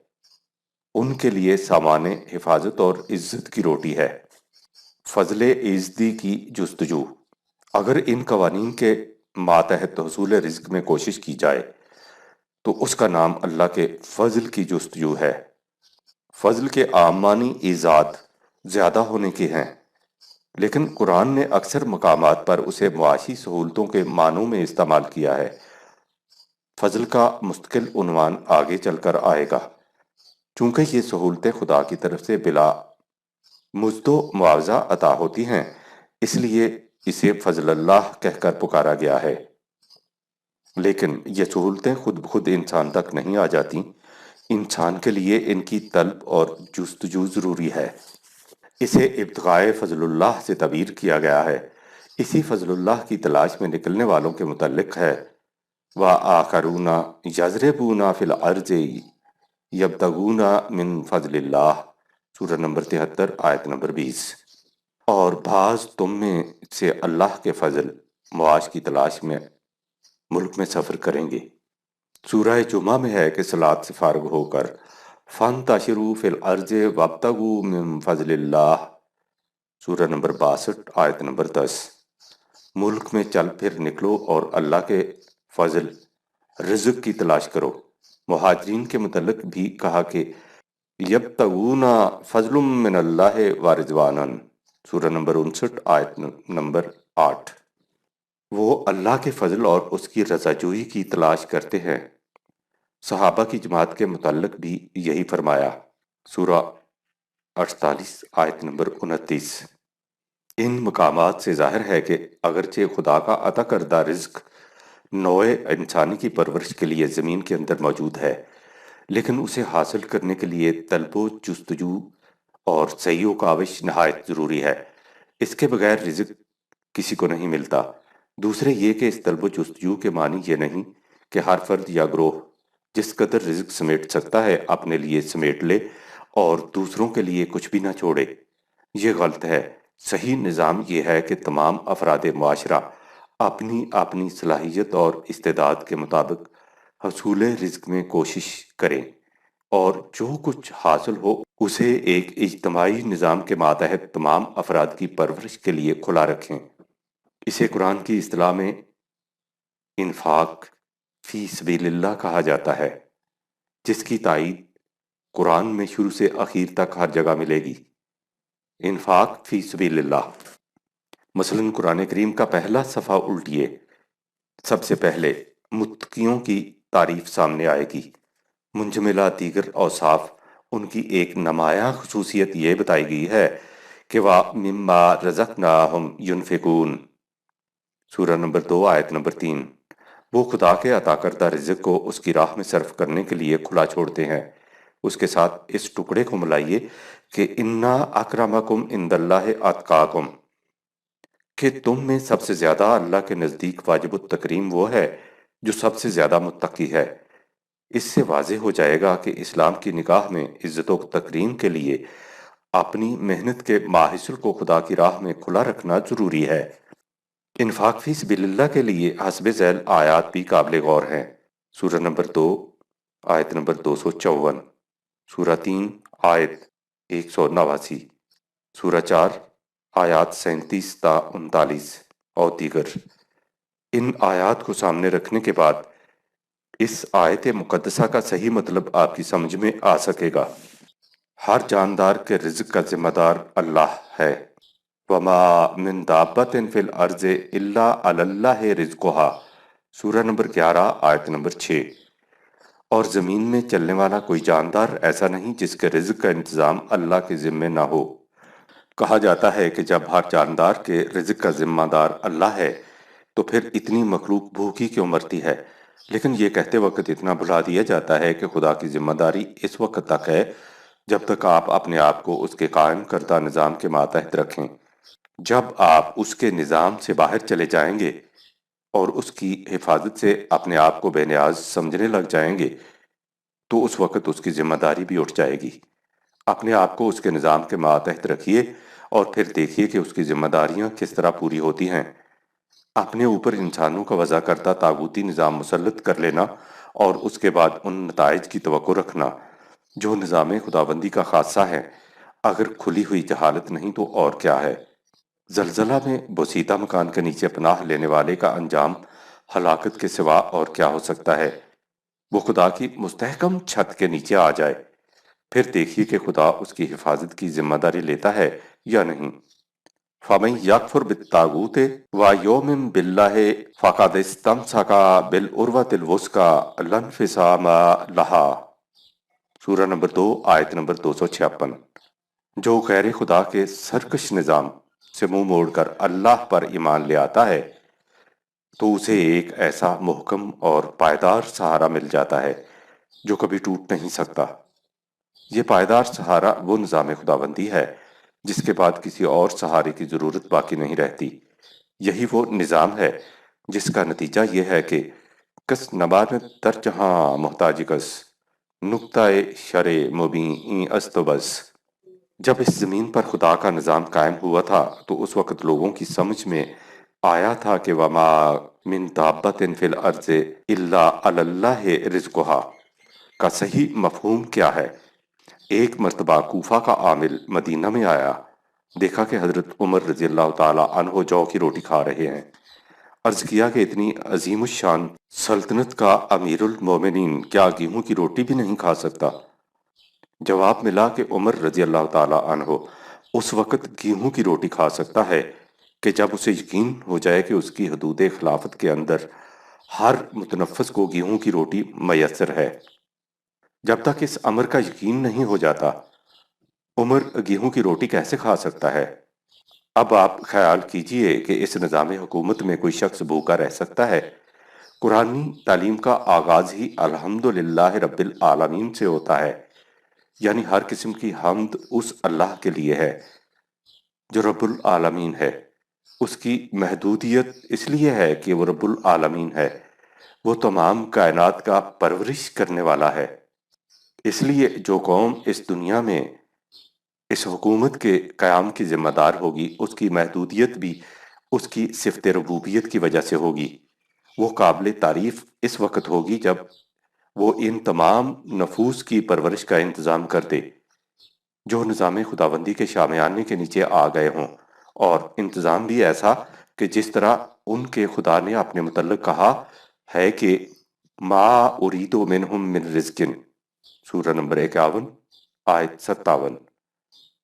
ان کے لیے سامان حفاظت اور عزت کی روٹی ہے۔ فضل ایزدی کی جستجو۔ اگر ان قوانین کے ماتحت حصول رزق میں کوشش کی جائے تو اس کا نام اللہ کے فضل کی جستجو ہے۔ فضل کے عام معنی ایزاد، زیادہ ہونے کے ہیں، لیکن قرآن نے اکثر مقامات پر اسے معاشی سہولتوں کے معنوں میں استعمال کیا ہے۔ فضل کا مستقل عنوان آگے چل کر آئے گا۔ چونکہ یہ سہولتیں خدا کی طرف سے بلا مزد و معاوضہ عطا ہوتی ہیں، اس لیے اسے فضل اللہ کہہ کر پکارا گیا ہے۔ لیکن یہ سہولتیں خود بخود انسان تک نہیں آ جاتی، انسان کے لیے ان کی طلب اور جستجو ضروری ہے۔ اسے ابتغائے فضل اللہ سے تعبیر کیا گیا ہے۔ اسی فضل اللہ کی تلاش میں نکلنے والوں کے متعلق ہے وَآخَرُونَ يَضْرِبُونَ فِي الْأَرْضِ يَبْتَغُونَ مِن فَضْلِ اللَّهِ، سورہ نمبر 73 آیت نمبر 20۔ اور بعض تم میں سے اللہ کے فضل معاش کی تلاش میں ملک میں سفر کریں گے۔ سورہ جمعہ میں ہے کہ صلاۃ سے فارغ ہو کر فَانْتَشِرُوا فِي الْأَرْضِ وَابْتَغُوا مِن فَضْلِ اللَّهِ، سورہ نمبر 62 آیت نمبر 10۔ ملک میں چل پھر نکلو اور اللہ کے فضل رزق کی تلاش کرو۔ مہاجرین کے متعلق بھی کہا کہ یبتغون فضل من اللہ ورضوانا، سورہ نمبر 59 آیت نمبر 8۔ وہ اللہ کے فضل اور اس کی رضا جوئی کی تلاش کرتے ہیں۔ صحابہ کی جماعت کے متعلق بھی یہی فرمایا، سورہ 48 آیت نمبر 29۔ ان مقامات سے ظاہر ہے کہ اگرچہ خدا کا عطا کردہ رزق نوع انسانی کی پرورش کے لیے زمین کے اندر موجود ہے، لیکن اسے حاصل کرنے کے لیے طلب و جستجو اور سعی و کاوش نہایت ضروری ہے۔ اس کے بغیر رزق کسی کو نہیں ملتا۔ دوسرے یہ کہ اس طلب و جستجو کے معنی یہ نہیں کہ ہر فرد یا گروہ جس قدر رزق سمیٹ سکتا ہے اپنے لیے سمیٹ لے اور دوسروں کے لیے کچھ بھی نہ چھوڑے۔ یہ غلط ہے۔ صحیح نظام یہ ہے کہ تمام افراد معاشرہ اپنی اپنی صلاحیت اور استعداد کے مطابق حصول رزق میں کوشش کریں اور جو کچھ حاصل ہو اسے ایک اجتماعی نظام کے ماتحت تمام افراد کی پرورش کے لیے کھلا رکھیں۔ اسے قرآن کی اصطلاح میں انفاق فی سبیل اللہ کہا جاتا ہے، جس کی تائید قرآن میں شروع سے اخیر تک ہر جگہ ملے گی۔ انفاق فی سبیل اللہ، مثلاً قرآن کریم کا پہلا صفحہ الٹیے، سب سے پہلے متقیوں کی تعریف سامنے آئے گی۔ منجملہ دیگر اوصاف ان کی ایک نمایاں خصوصیت یہ بتائی گئی ہے کہ وہ مما رزقناہم ینفقون، سورہ نمبر 2 آیت نمبر 3۔ وہ خدا کے عطا کردہ رزق کو اس کی راہ میں صرف کرنے کے لیے کھلا چھوڑتے ہیں۔ اس کے ساتھ اس ٹکڑے کو ملائیے کہ انا اکرمکم عند اللہ اتقاکم، کہ تم میں سب سے زیادہ اللہ کے نزدیک واجب التکریم وہ ہے جو سب سے زیادہ متقی ہے۔ اس سے واضح ہو جائے گا کہ اسلام کی نگاہ میں عزت و تکریم کے لیے اپنی محنت کے ماحصل کو خدا کی راہ میں کھلا رکھنا ضروری ہے۔ انفاق فی سبیل اللہ کے لیے حسب ذیل آیات بھی قابل غور ہیں۔ سورہ نمبر 2 آیت نمبر 254، سورہ 3 آیت 189، سورہ 4 آیات 37 تا 39 اور دیگر۔ ان آیات کو سامنے رکھنے کے بعد اس آیت مقدسہ کا صحیح مطلب آپ کی سمجھ میں آ سکے گا۔ ہر جاندار کے رزق کا ذمہ دار اللہ ہے۔ وَمَا مِن دَابَّةٍ فِي الْأَرْضِ إِلَّا عَلَى اللَّهِ رِزْقُهَا، سورہ نمبر 11 آیت نمبر 6۔ اور زمین میں چلنے والا کوئی جاندار ایسا نہیں جس کے رزق کا انتظام اللہ کے ذمے نہ ہو۔ کہا جاتا ہے کہ جب ہر جاندار کے رزق کا ذمہ دار اللہ ہے تو پھر اتنی مخلوق بھوکی کیوں مرتی ہے؟ لیکن یہ کہتے وقت اتنا بھلا دیا جاتا ہے کہ خدا کی ذمہ داری اس وقت تک ہے جب تک آپ اپنے آپ کو اس کے قائم کردہ نظام کے ماتحت رکھیں۔ جب آپ اس کے نظام سے باہر چلے جائیں گے اور اس کی حفاظت سے اپنے آپ کو بے نیاز سمجھنے لگ جائیں گے تو اس وقت اس کی ذمہ داری بھی اٹھ جائے گی۔ اپنے آپ کو اس کے نظام کے ماتحت رکھیے اور پھر دیکھیے کہ اس کی ذمہ داریاں کس طرح پوری ہوتی ہیں۔ اپنے اوپر انسانوں کا وضع کردہ طاغوتی نظام مسلط کر لینا اور اس کے بعد ان نتائج کی توقع رکھنا جو نظام خداوندی کا خاصہ ہے، اگر کھلی ہوئی جہالت نہیں تو اور کیا ہے؟ زلزلہ میں بوسیدہ مکان کے نیچے پناہ لینے والے کا انجام ہلاکت کے سوا اور کیا ہو سکتا ہے؟ وہ خدا کی مستحکم چھت کے نیچے آ جائے، پھر دیکھیے کہ خدا اس کی حفاظت کی ذمہ داری لیتا ہے یا نہیں۔ فَمَن يَكْفُرْ بِالطَّاغُوتِ وَيُؤْمِن بِاللَّهِ فَقَدِ اسْتَمْسَكَ بِالْعُرْوَةِ الْوُثْقَىٰ لَا انفصام لَهَا، سورہ نمبر 2 آیت نمبر 256۔ جو غیر خدا کے سرکش نظام سے منہ موڑ کر اللہ پر ایمان لے آتا ہے تو اسے ایک ایسا محکم اور پائیدار سہارا مل جاتا ہے جو کبھی ٹوٹ نہیں سکتا۔ یہ پائیدار سہارا وہ نظام خداوندی ہے جس کے بعد کسی اور سہارے کی ضرورت باقی نہیں رہتی۔ یہی وہ نظام ہے جس کا نتیجہ یہ ہے کہ کس نبات در جہاں محتاج کس نقطۂ شر مبیں است بس۔ جب اس زمین پر خدا کا نظام قائم ہوا تھا تو اس وقت لوگوں کی سمجھ میں آیا تھا کہ وَمَا مِن دَابَّةٍ فِي الْأَرْضِ إِلَّا عَلَى اللَّهِ رِزْقُهَا کا صحیح مفہوم کیا ہے؟ ایک مرتبہ کوفہ کا عامل مدینہ میں آیا، دیکھا کہ حضرت عمر رضی اللہ تعالی عنہ جو کی روٹی کھا رہے ہیں۔ عرض کیا کہ اتنی عظیم الشان سلطنت کا امیر المومنین کیا گیہوں کی روٹی بھی نہیں کھا سکتا؟ جواب ملا کہ عمر رضی اللہ تعالی عنہ اس وقت گیہوں کی روٹی کھا سکتا ہے کہ جب اسے یقین ہو جائے کہ اس کی حدود خلافت کے اندر ہر متنفس کو گیہوں کی روٹی میسر ہے۔ جب تک اس امر کا یقین نہیں ہو جاتا عمر گیہوں کی روٹی کیسے کھا سکتا ہے؟ اب آپ خیال کیجئے کہ اس نظام حکومت میں کوئی شخص بھوکا رہ سکتا ہے؟ قرآنی تعلیم کا آغاز ہی الحمدللہ رب العالمین سے ہوتا ہے، یعنی ہر قسم کی حمد اس اللہ کے لیے ہے جو رب العالمین ہے۔ اس کی محدودیت اس لیے ہے کہ وہ رب العالمین ہے، وہ تمام کائنات کا پرورش کرنے والا ہے۔ اس لیے جو قوم اس دنیا میں اس حکومت کے قیام کی ذمہ دار ہوگی اس کی محدودیت بھی اس کی صفت ربوبیت کی وجہ سے ہوگی۔ وہ قابل تعریف اس وقت ہوگی جب وہ ان تمام نفوس کی پرورش کا انتظام کر دے جو نظام خداوندی کے شامیانے کے نیچے آ گئے ہوں، اور انتظام بھی ایسا کہ جس طرح ان کے خدا نے اپنے متعلق کہا ہے کہ ما ارید منہم من رزق، سورہ نمبر 51 آیت 57۔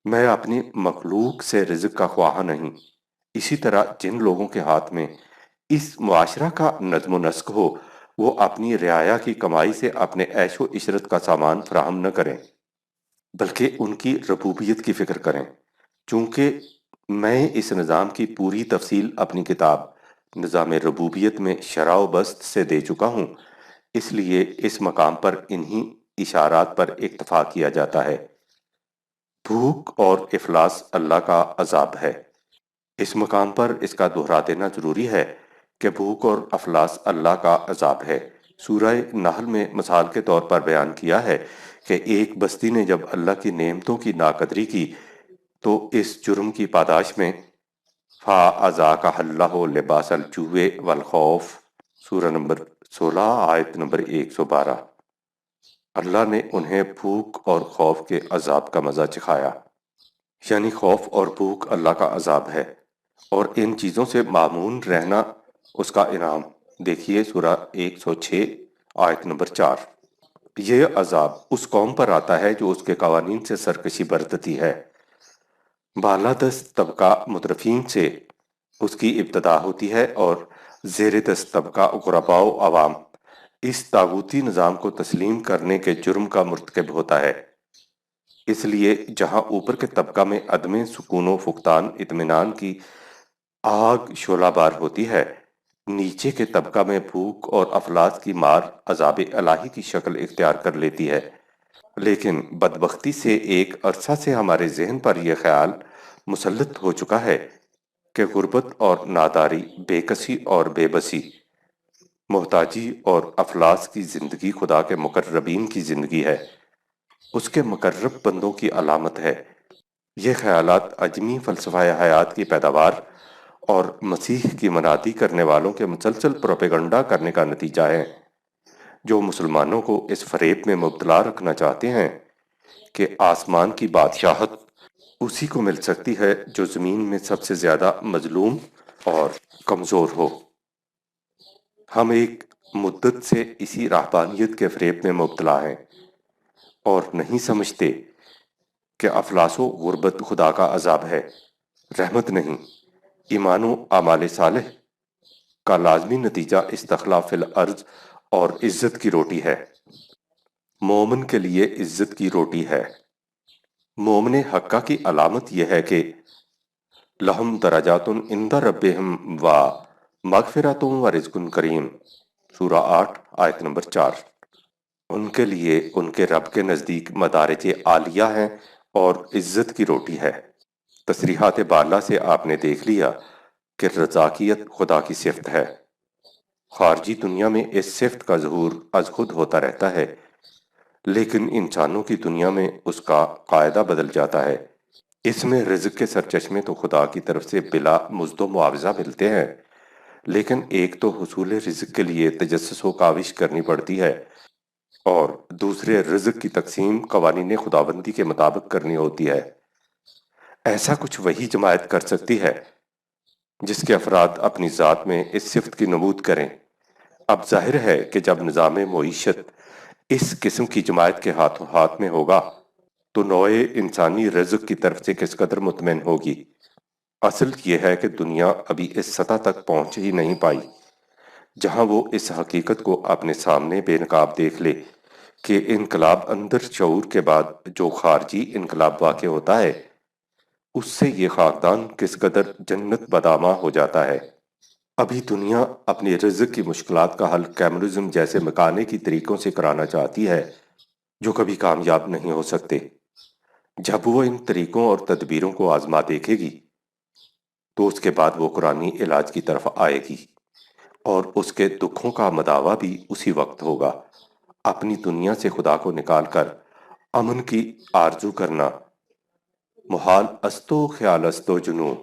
میں اپنی مخلوق سے رزق کا خواہاں نہیں۔ اسی طرح جن لوگوں کے ہاتھ میں اس معاشرہ کا نظم و نسق ہو وہ اپنی رعایا کی کمائی سے اپنے عیش و عشرت کا سامان فراہم نہ کریں۔ بلکہ ان کی ربوبیت کی فکر کریں۔ چونکہ میں اس نظام کی پوری تفصیل اپنی کتاب نظام ربوبیت میں شرح و بسط سے دے چکا ہوں، اس لیے اس مقام پر انہی اشارات پر اکتفا کیا جاتا ہے۔ بھوک اور افلاس اللہ کا عذاب ہے۔ اس مقام پر اس کا دہرا دینا ضروری ہے کہ بھوک اور افلاس اللہ کا عذاب ہے۔ سورہ نحل میں مثال کے طور پر بیان کیا ہے کہ ایک بستی نے جب اللہ کی نعمتوں کی ناقدری کی تو اس جرم کی پاداش میں فَأَذَاقَهَا اللَّهُ لِبَاسَ الْجُوعِ وَالْخَوْفِ سورہ نمبر 16 آیت نمبر 112، اللہ نے انہیں بھوک اور خوف کے عذاب کا مزہ چکھایا۔ یعنی خوف اور بھوک اللہ کا عذاب ہے، اور ان چیزوں سے معمون رہنا اس کا انعام۔ دیکھیے سورہ 106 آیت نمبر 4۔ یہ عذاب اس قوم پر آتا ہے جو اس کے قوانین سے سرکشی برتتی ہے۔ بالادست طبقہ مترفین سے اس کی ابتدا ہوتی ہے اور زیر دست طبقہ غرباء و عوام اس طاغوتی نظام کو تسلیم کرنے کے جرم کا مرتکب ہوتا ہے۔ اس لیے جہاں اوپر کے طبقہ میں عدم سکون و فقدان اطمینان کی آگ شعلہ بار ہوتی ہے، نیچے کے طبقہ میں بھوک اور افلاس کی مار عذاب الہی کی شکل اختیار کر لیتی ہے۔ لیکن بدبختی سے ایک عرصہ سے ہمارے ذہن پر یہ خیال مسلط ہو چکا ہے کہ غربت اور ناداری، بے کسی اور بے بسی، محتاجی اور افلاس کی زندگی خدا کے مقربین کی زندگی ہے، اس کے مقرب بندوں کی علامت ہے۔ یہ خیالات عجمی فلسفہ حیات کی پیداوار اور مسیح کی منادی کرنے والوں کے مسلسل پروپیگنڈا کرنے کا نتیجہ ہے، جو مسلمانوں کو اس فریب میں مبتلا رکھنا چاہتے ہیں کہ آسمان کی بادشاہت اسی کو مل سکتی ہے جو زمین میں سب سے زیادہ مظلوم اور کمزور ہو۔ ہم ایک مدت سے اسی رہبانیت کے فریب میں مبتلا ہیں اور نہیں سمجھتے کہ افلاس و غربت خدا کا عذاب ہے، رحمت نہیں۔ ایمان و اعمال صالح کا لازمی نتیجہ استخلاف فی الارض اور عزت کی روٹی ہے۔ مومن کے لیے عزت کی روٹی ہے۔ مومن حقہ کی علامت یہ ہے کہ لہم درجات عند ربہم و مغفرۃ و رزق کریم سورہ 8 آیت نمبر 4۔ ان کے لیے ان کے رب کے نزدیک مدارج عالیہ ہیں اور عزت کی روٹی ہے۔ تصریحات بالا سے آپ نے دیکھ لیا کہ رزاقیت خدا کی صفت ہے۔ خارجی دنیا میں اس صفت کا ظہور از خود ہوتا رہتا ہے، لیکن انسانوں کی دنیا میں اس کا قاعدہ بدل جاتا ہے۔ اس میں رزق کے سرچشمے تو خدا کی طرف سے بلا مزد و معاوضہ ملتے ہیں، لیکن ایک تو حصول رزق کے لیے تجسس و کاوش کرنی پڑتی ہے، اور دوسرے رزق کی تقسیم قوانین خداوندی کے مطابق کرنی ہوتی ہے۔ ایسا کچھ وہی جماعت کر سکتی ہے جس کے افراد اپنی ذات میں اس صفت کی نمود کریں۔ اب ظاہر ہے کہ جب نظام معیشت اس قسم کی جماعت کے ہاتھوں ہاتھ میں ہوگا تو نوع انسانی رزق کی طرف سے کس قدر مطمئن ہوگی۔ اصل یہ ہے کہ دنیا ابھی اس سطح تک پہنچ ہی نہیں پائی جہاں وہ اس حقیقت کو اپنے سامنے بے نقاب دیکھ لے کہ انقلاب اندر شعور کے بعد جو خارجی انقلاب واقع ہوتا ہے اس سے یہ خاکدان کس قدر جنت بدامہ ہو جاتا ہے۔ ابھی دنیا اپنی رزق کی مشکلات کا حل کیمرزم جیسے مکانے کی طریقوں سے کرانا چاہتی ہے جو کبھی کامیاب نہیں ہو سکتے۔ جب وہ ان طریقوں اور تدبیروں کو آزما دیکھے گی تو اس کے بعد وہ قرآنی علاج کی طرف آئے گی، اور اس کے دکھوں کا مداوع بھی اسی وقت ہوگا۔ اپنی دنیا سے خدا کو نکال کر امن کی آرزو کرنا محال است و خیال است و جنوں